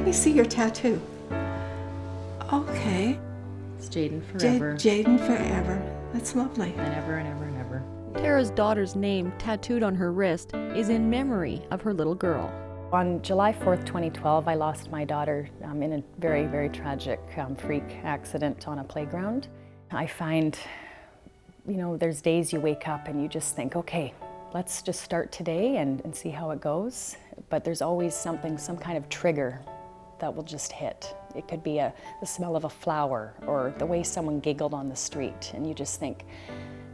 me see your tattoo. Okay. It's Jaden forever. Jaden forever. That's lovely. And ever and ever and ever. Tara's daughter's name tattooed on her wrist is in memory of her little girl. On July 4th, 2012, I lost my daughter in a very, very tragic freak accident on a playground. I find, there's days you wake up and you just think, okay, let's just start today and see how it goes. But there's always some kind of trigger that will just hit. It could be the smell of a flower or the way someone giggled on the street, and you just think,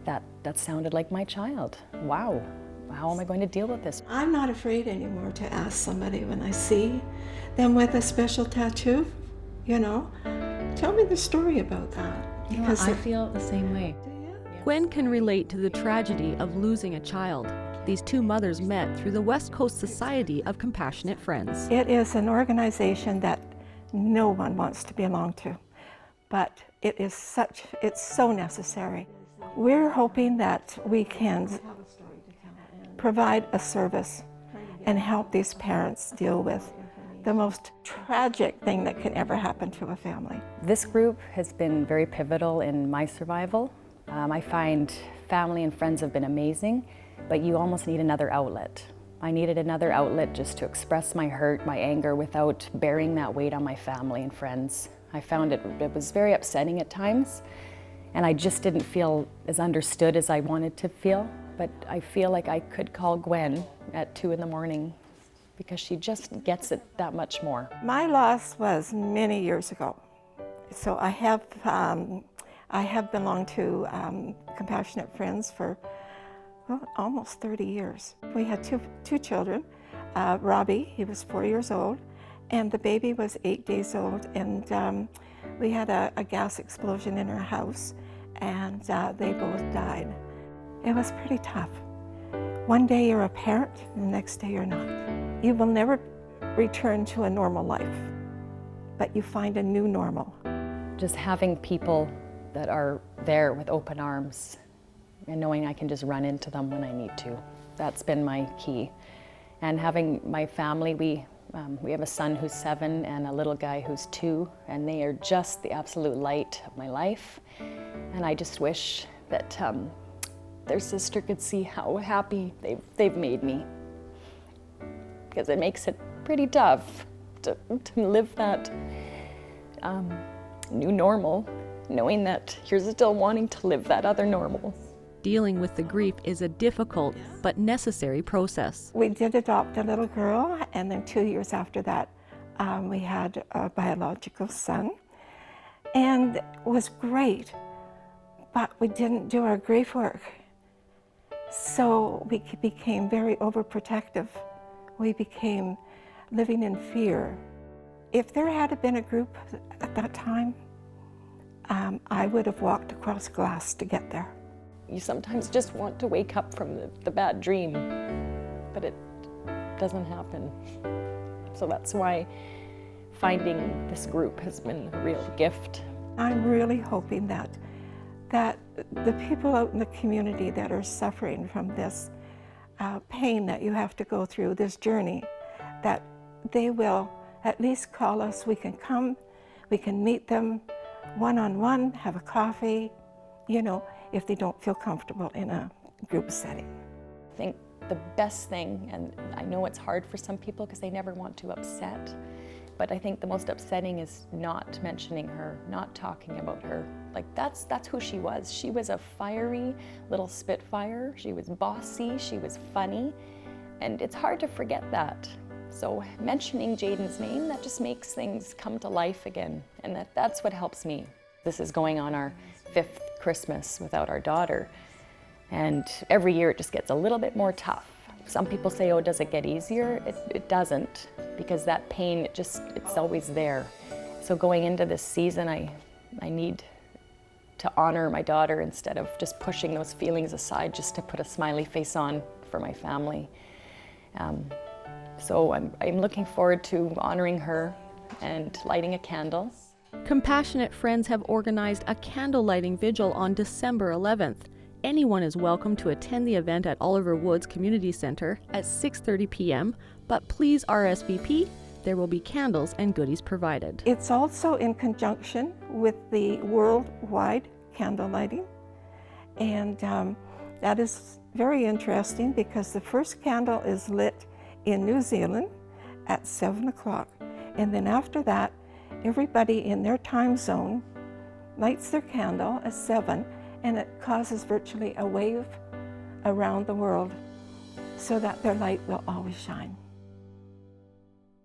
that sounded like my child. Wow, how am I going to deal with this? I'm not afraid anymore to ask somebody when I see them with a special tattoo, tell me the story about that. Because I feel the same way. Gwen can relate to the tragedy of losing a child. These two mothers met through the West Coast Society of Compassionate Friends. It is an organization that no one wants to belong to, but it's so necessary. We're hoping that we can provide a service and help these parents deal with the most tragic thing that can ever happen to a family. This group has been very pivotal in my survival. I find family and friends have been amazing, but you almost need another outlet. I needed another outlet just to express my hurt, my anger, without bearing that weight on my family and friends. I found it was very upsetting at times, and I just didn't feel as understood as I wanted to feel. But I feel like I could call Gwen at 2 in the morning because she just gets it that much more. My loss was many years ago. So I have belonged to Compassionate Friends for almost 30 years. We had two children. Robbie, he was 4 years old, and the baby was 8 days old, and we had a gas explosion in our house, and they both died. It was pretty tough. One day you're a parent, and the next day you're not. You will never return to a normal life, but you find a new normal. Just having people that are there with open arms and knowing I can just run into them when I need to. That's been my key. And having my family, we have a son who's 7 and a little guy who's 2, and they are just the absolute light of my life. And I just wish that their sister could see how happy they've made me. Because it makes it pretty tough to live that new normal, knowing that you're still wanting to live that other normal. Dealing with the grief is a difficult but necessary process. We did adopt a little girl, and then 2 years after that, we had a biological son, and it was great, but we didn't do our grief work. So we became very overprotective. We became living in fear. If there had been a group at that time, I would have walked across glass to get there. You sometimes just want to wake up from the bad dream, but it doesn't happen. So that's why finding this group has been a real gift. I'm really hoping that the people out in the community that are suffering from this pain that you have to go through, this journey, that they will at least call us. We can come, we can meet them one-on-one, have a coffee, if they don't feel comfortable in a group setting. I think the best thing, and I know it's hard for some people because they never want to upset, but I think the most upsetting is not mentioning her, not talking about her. Like that's who she was. She was a fiery little spitfire. She was bossy, she was funny, and it's hard to forget that. So mentioning Jaden's name, that just makes things come to life again, and that's what helps me. This is going on our 5th Christmas without our daughter, and every year it just gets a little bit more tough. Some people say, oh, does it get easier? It doesn't, because that pain, it's always there. So going into this season, I need to honor my daughter instead of just pushing those feelings aside just to put a smiley face on for my family. So I'm looking forward to honoring her and lighting a candle. Compassionate Friends have organized a candle lighting vigil on December 11th. Anyone is welcome to attend the event at Oliver Woods Community Center at 6:30 p.m., but please RSVP There will be candles and goodies provided. It's also in conjunction with the worldwide candle lighting, and that is very interesting because the first candle is lit in New Zealand at 7 o'clock, and then after that, everybody in their time zone lights their candle at 7, and it causes virtually a wave around the world so that their light will always shine.